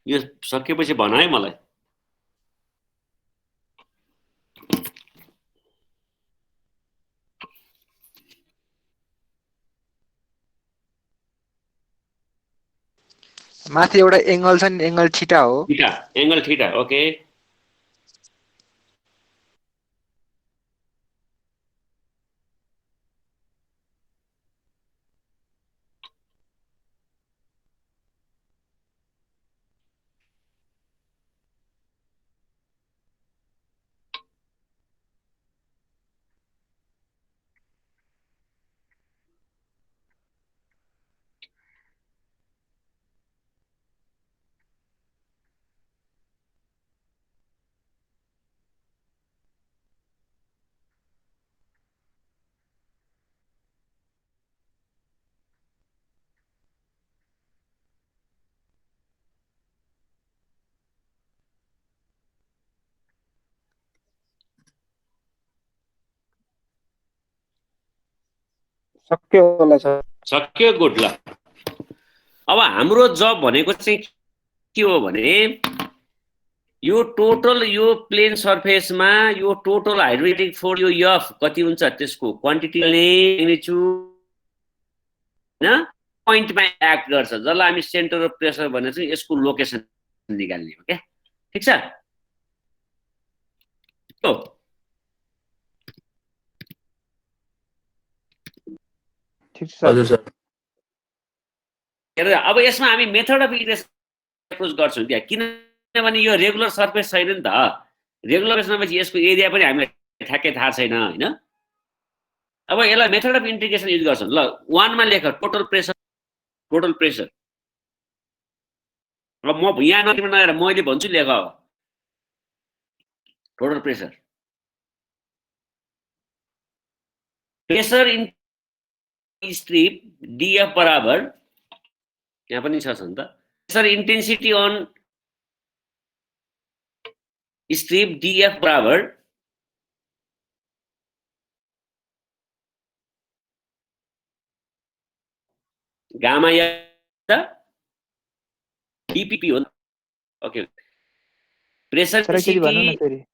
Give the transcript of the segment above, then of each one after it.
यो सकेपछि भन है मलाई। माथि एउटा एंगल छ नि, एंगल थीटा हो। Theta, angle theta, okay. सक्यो होला सर। सक्यो, गुड। ल अब हाम्रो जब भनेको चाहिँ के हो भने यो टोटल यो प्लेन सर्फेसमा यो टोटल हाइड्रोस्टेटिक फोर्स यो एफ कति हुन्छ त्यसको क्वान्टिटी म्याग्निट्युड हैन पोइन्टमा एक्ट गर्छ, जसलाई हामी सेन्टर अफ प्रेसर भनेर चाहिँ यसको लोकेसन निकाल्ने हो क्या। ठीक छ? हो ठीक छ हजुर सर। हेर अब यसमा हामी मेथड अफ इक्वेसन एप्रोच गर्छौं क्या, किनभने यो रेगुलर सर्फेस छैन नि त। रेगुलर सर्फेस यसको एरिया पनि हामीलाई ठ्याक्कै थाहा छैन हैन। अब यसलाई मेथड अफ इन्टिग्रेसन युज गर्छौं। ल 1 मा लेख टोटल प्रेसर, टोटल प्रेसर। अब म यहाँ नलेखेर मैले भन्छु लेख अब total pressure. Pressure in strip DF बराबर, यहाँ पनि छ नि त, pressure intensity on strip DF बराबर गामा डीपीपी हो। Okay, pressure intensity,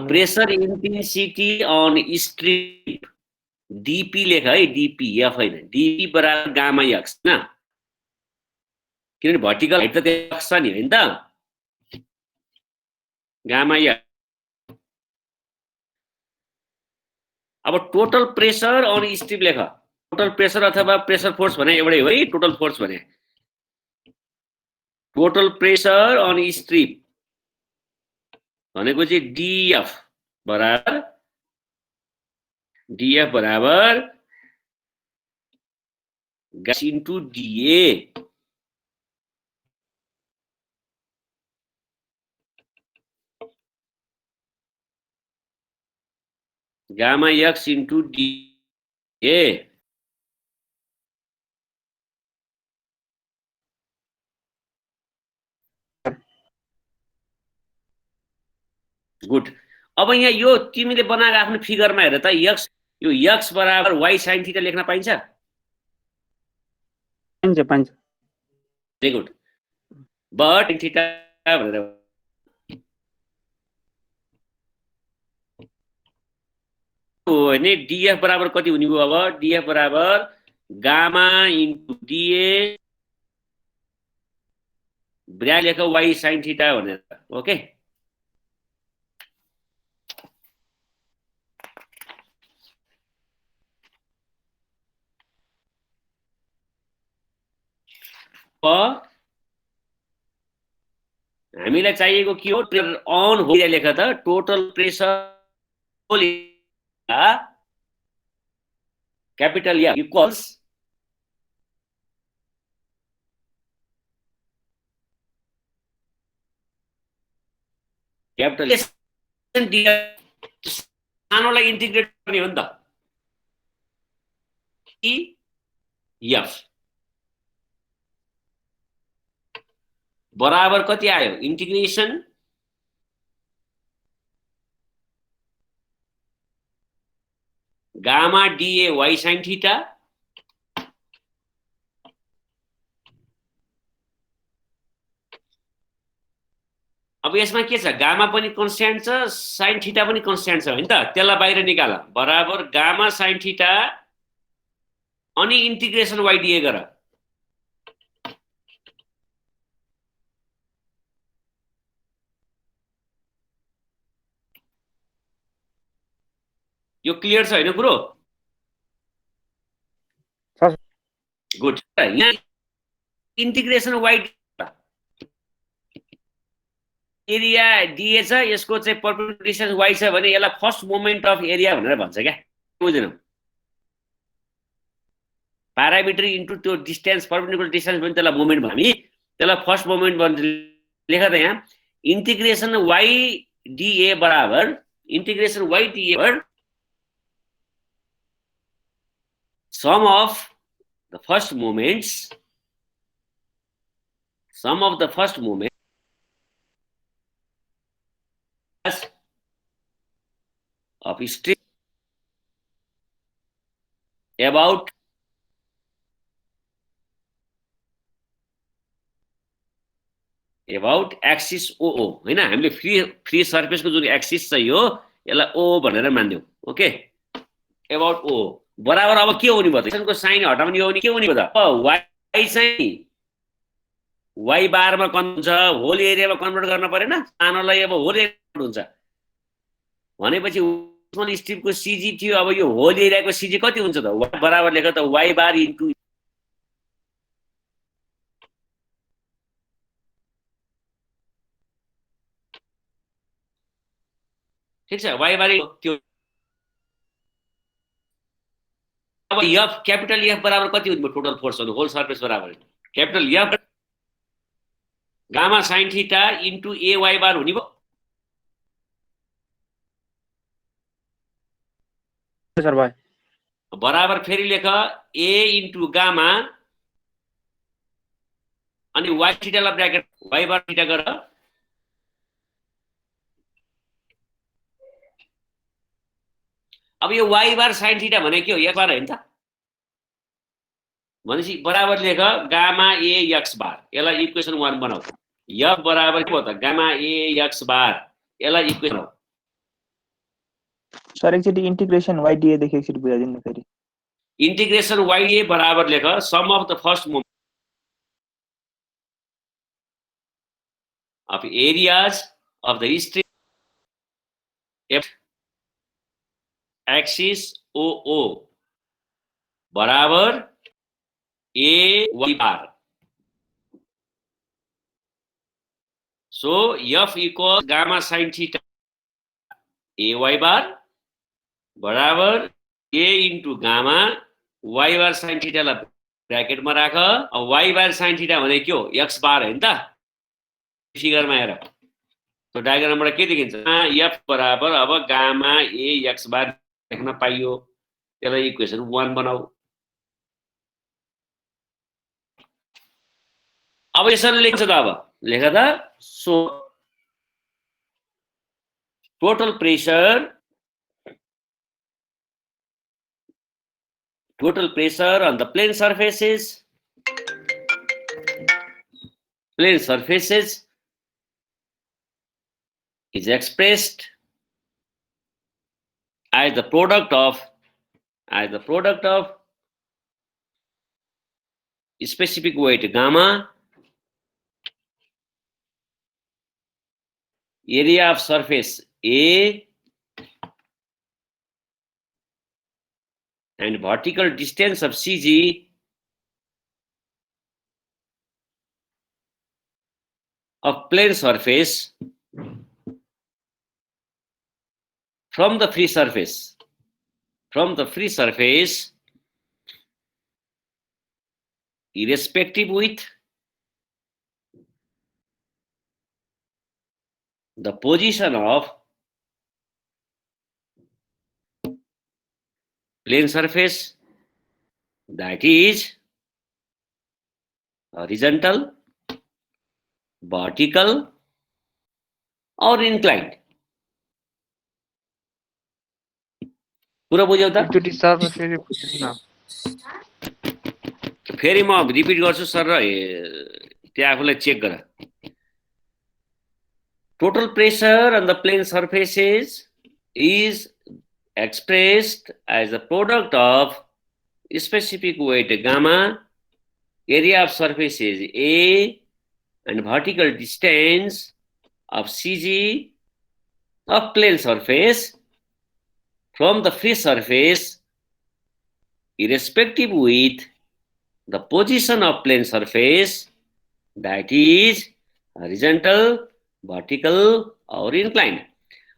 pressure intensity on strip DP लेख है, डीपी एफ हैन, डीपी बराबर गामा एक्स न, किनभने भर्टिकल हाइट त एक्स छ नि हैन त, गामा एक्स। अब टोटल प्रेसर अन स्ट्रिप लेख, टोटल प्रेसर अथवा प्रेसर फोर्स भने एउटै हो है, टोटल फोर्स भने टोटल प्रेसर अन स्ट्रिप भनेको चाहिँ डीएफ बराबर, डीएफ बराबर gas into DA. Gamma x into DA. Good. अब यहाँ यो तिमीले बनाएको आफ्नो फिगरमा हेर त, एक्स यो एक्स बराबर वाई साइन थीटा लेख्न पाइन्छ? पाइन्छ पाइन्छ। Very good. बट थीटा भनेर भने डीएफ बराबर कति हुने भयो? अब डीएफ बराबर गामा इन्टु डीए ब्राकेट लेख वाई साइन थीटा भनेर। ओके, हामीलाई चाहिएको के हो? प्रेसर अन हो लेख त, टोटल प्रेसर कैपिटल या इक्वल्स कैपिटल सानोलाई इन्टिग्रेट गर्ने हो नि त, एफ बराबर कति आयो? Integration gamma DA y sine theta अब यसमा के छ गामा पनि कन्स्ट्यान्ट छ साइन थीटा पनि कन्स्ट्यान्ट छ हैन त त्यसलाई बाहिर निकाल बराबर गामा साइन थीटा अनि इन्टिग्रेसन y dA गर यो क्लियर छ हैन कुरो गुड यहाँ इन्टिग्रेसन y एरिया दिए छ यसको चाहिँ परपेन्डिकुलर डिस्टेन्स y छ भने यसलाई फर्स्ट मोमेन्ट अफ एरिया भनेर भन्छ क्या बुझ्दैनौ प्यारामिटर इन्टु त्यो डिस्टेन्स परपेन्डिकुलर डिस्टेन्स भने त्यसलाई मोमेन्ट भन्छ हामी त्यसलाई फर्स्ट मोमेन्ट भन्छ लेख त यहाँ इन्टिग्रेसन y dA बराबर इन्टिग्रेसन y dA बराबर sum of the first moments of stress about axis OO हैन हामीले फ्री सर्फेसको जुन एक्सिस छ यो यसलाई O भनेर मान्यौ ओके about O बराबर अब के हुने भयो त को साइन हटाउने हो भने के हुने भयो त y चाहिँ y बार मा कन्भर्ट हुन्छ होल एरियामा कन्भर्ट गर्न पर्दैन सानोलाई अब होल एरिया हुन्छ भनेपछि स्मल स्ट्रिपको सीजी थियो अब यो होल एरियाको सीजी कति हुन्छ त y बराबर लेख त y बार इन्टु ठीक छ y बार त्यो अब f क्यापिटल F बराबर कति हुने भयो टोटल फोर्स होल सर्फेस बराबर capital F gamma sine theta into ay बार हुने भयो सर भाइ बराबर फेरि लेख a इन्टु गामा अनि y थीटालाई ब्र्याकेट y बार थीटा गर अब यो y बार साइन थीटा भने के हो x बार हैन त भनेपछि बराबर लेख गामा a x बार यसलाई इक्वेसन 1 बनाऊ f बराबर के हो त गामा a x बार यसलाई इक्वेसन हो सर एकचोटी इन्टिग्रेसन y dA देखि एकचोटी बुझाइदिनु फेरि इन्टिग्रेसन y dA बराबर लेख sum of the first moment of areas of the strip F axis OO बराबर a y bar so F equals gamma sin theta a y bar बराबर a into gamma y bar sin theta ला bracket में राख अब y bar sin theta भने के हो x bar हैन त फिगरमा हेर त्यो डायग्रामबाट के देखिन्छ f बराबर अब गामा a x बार लेख्न पाइयो त्यसलाई इक्वेसन 1 बनाऊ अब यसरी लेख्छ त अब लेख त so total pressure on the plane surfaces is expressed as the product of specific weight gamma, area of surface A, and vertical distance of CG of plane surface from the free surface irrespective with the position of plane surface that is horizontal, vertical or inclined. पूरा बुझ्यौ त एकचोटी sir फेरि बुझ्दिन फेरि म repeat गर्छु sir र त्यहाँ आफूलाई चेक गर total pressure on the plane surfaces is expressed as a product of specific weight gamma, area of surface is A, and vertical distance of CG of plane surface from the free surface, irrespective with the position of plane surface, that is horizontal, vertical or inclined.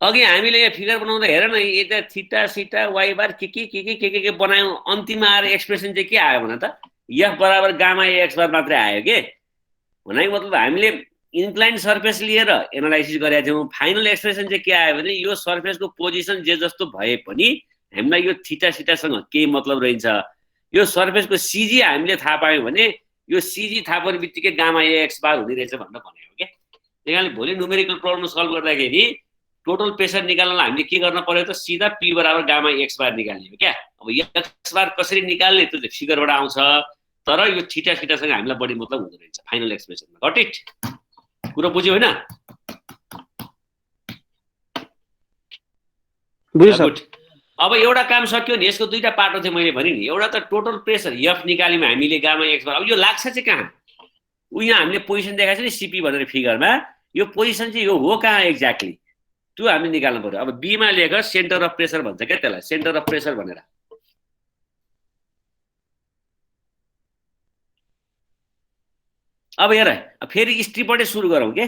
अघि हामीले यहाँ figure बनाउँदा हेर न, यता theta सीटा Y बार के बनायौं, अन्तिममा आएर एक्सप्रेसन चाहिँ के आयो भने त f बराबर गामा एक्स बार मात्रै आयो के। भनेको मतलब हामीले इन्क्लाइन सर्फेस लिएर एनालाइसिस गरेका थियौं। फाइनल एक्सप्रेसन चाहिँ के आयो भने यो सर्फेसको पोजिसन जे जस्तो भए पनि हामीलाई यो थीटा सीटासँग के मतलब रहन्छ, यो सर्फेसको सीजी हामीले थाहा पायौं भने यो सीजी थाहा पर्ने बित्तिकै गामा एक्स बार हुने रहेछ भनेर भन्यो के। त्यही भोलि न्युमेरिकल प्रब्लम सल्भ गर्दाखेरि टोटल प्रेसर निकाल्नलाई हामीले के गर्न पर्यो त, सिधा पी बराबर गामा एक्स बार निकाल्ने हो क्या। अब एक्स बार कसरी निकाल्ने त्यो चाहिँ फिगरबाट आउँछ, तर यो थीटा सीटासँग हामीलाई बढी मतलब हुँदो रहेछ फाइनल एक्सप्रेसनमा। Got it? कुरा बुझ्यो हैन? बुझ्यो सर। अब एउटा काम सक्यो नि, यसको दुईटा पाटो थियो मैले भने नि। एउटा त टोटल प्रेसर एफ निकाल्यौं हामीले गामा एक्स बार। अब यो लाग्छ चाहिँ कहाँ? उ यहाँ हामीले पोजिसन देखाएको छ नि सीपी भनेर फिगरमा, यो पोजिसन चाहिँ यो हो कहाँ एक्ज्याक्टली त्यो हामीले निकाल्नु पर्यो। अब बी मा लेख सेन्टर अफ प्रेसर भन्छ क्या त्यसलाई, सेन्टर अफ प्रेसर भनेर। अब हेर फेरि स्ट्रिपबाटै सुरु गरौँ के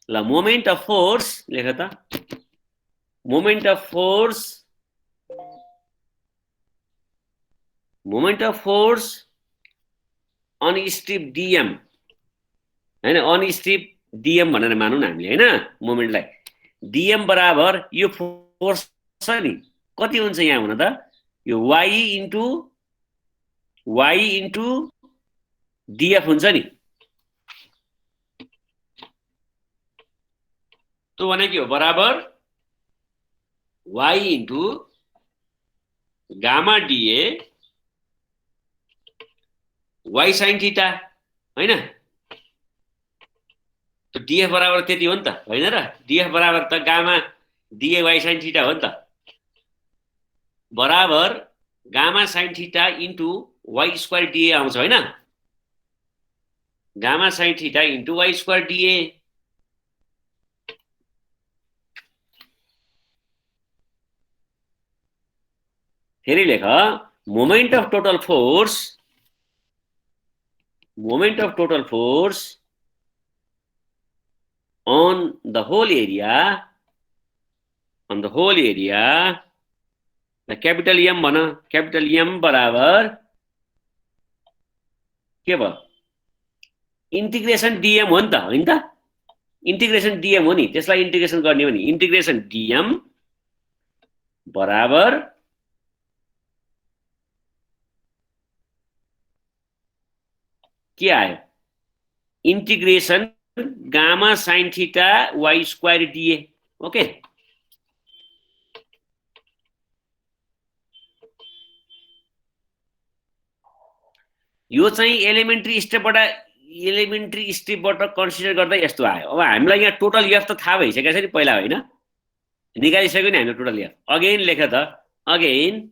ल। मोमेन्ट अफ फोर्स लेख त, moment of force, moment of force on strip DM हैन, अन स्ट्रिप डीएम भनेर मानौँ न हामीले हैन। मोमेन्टलाई डीएम बराबर यो फोर्स छ नि कति हुन्छ यहाँ हुन त, यो वाई इन्टु डीएफ हुन्छ नि। त्यो भनेको हो बराबर y into gamma DA y sine theta हैन। तो डीएफ बराबर त्यति हो नि त हैन र? डीएफ बराबर त gamma DA y sine theta हो नि त, बराबर gamma sine theta into y square DA आउँछ हैन। Gamma sine theta into y square DA. फेरि लेख moment of total force, moment of total force on the whole area, on the whole area, the capital M भन, capital M बराबर के भयो, integration DM हो नि त हैन त? इंटीग्रेशन डीएम हो नि, त्यसलाई इंटीग्रेशन गर्ने हो नि। इंटीग्रेशन डीएम बराबर के आयो, integration gamma sine theta y square DA. Okay, यो चाहिँ एलिमेन्ट्री स्टेपबाट कन्सिडर गर्दा यस्तो आयो। अब हामीलाई यहाँ टोटल एफ त थाहा भइसकेको छ नि पहिला हैन, निकालिसक्यो नि हामीले टोटल एफ। अगेन लेख त, again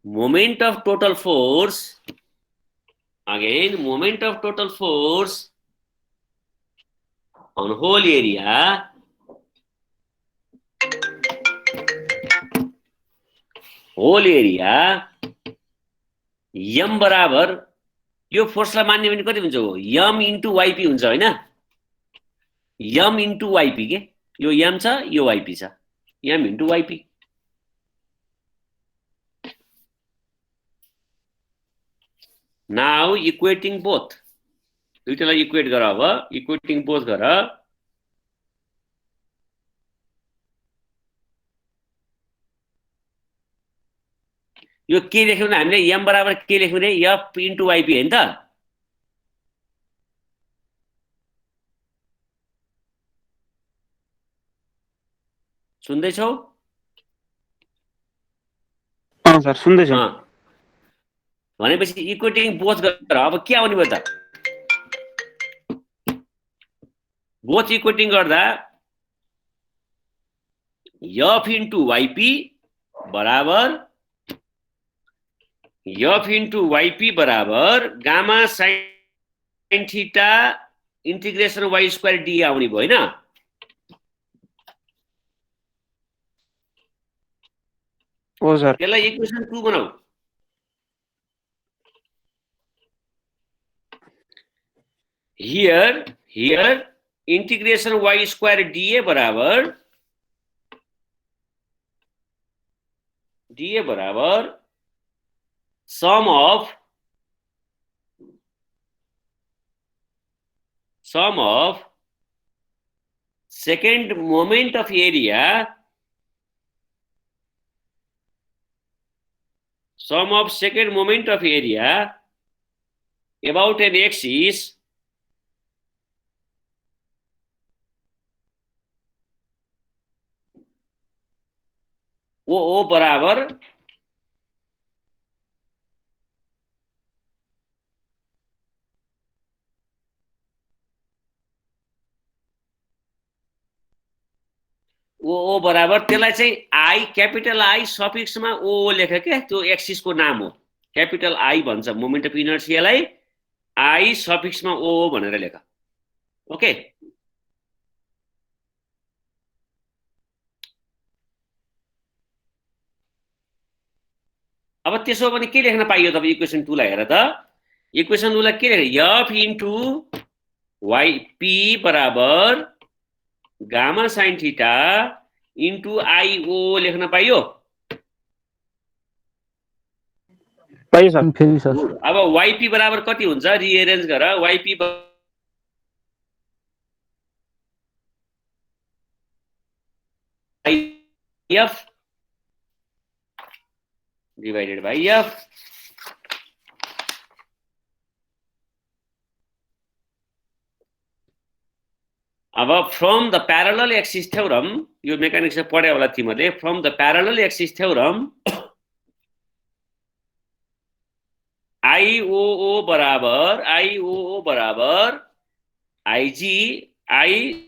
moment of total force, again moment of total force on whole area, whole area m बराबर यो फोर्सलाई मान्ने भने कति हुन्छ हो, m इन्टु yp हुन्छ हैन। m इन्टु yp के, यो m छ यो yp छ, m into yp। Now equating both, दुईटालाई इक्वेट गर। अब इक्वेटिङ बोथ गर। यो के लेख्यौं हामीले, m बराबर के लेख्यौं रे, f इन्टु yp हैन त। सुन्दैछौ? सर सुन्दैछु। भनेपछि इक्वेटिङ बोथ गर। अब के आउने भयो त, बोथ इक्वेटिङ गर्दा f इन्टु yp बराबर gamma sine theta integration y square d आउने भयो हैन हो सर त्यसलाई इक्वेसन 2 बनाऊ here integration y square dA बराबर sum of second moment of area about an axis O बराबर ओ बराबर त्यसलाई चाहिँ आई क्यापिटल आई सफिक्समा ओ लेख्यो के त्यो एक्सिसको नाम हो क्यापिटल आई भन्छ मोमेन्ट अफ इनर्सियालाई आई सफिक्समा ओ भनेर लेख ओके अब त्यसो भने के लेख्न पाइयो तपाईं इक्वेसन 2 लाई हेर त इक्वेसन 2 लाई के लेख्ने f इन्टु yp बराबर gamma sine theta into IO लेख्न पाइयो पाइयो सर फेरि सर अब yp बराबर कति हुन्छ रिअरेन्ज गर yp f divided by f अब from the parallel axis theorem यो मेकानिक्स पढ्या होला तिमीले from the parallel axis theorem IOO बराबर IG I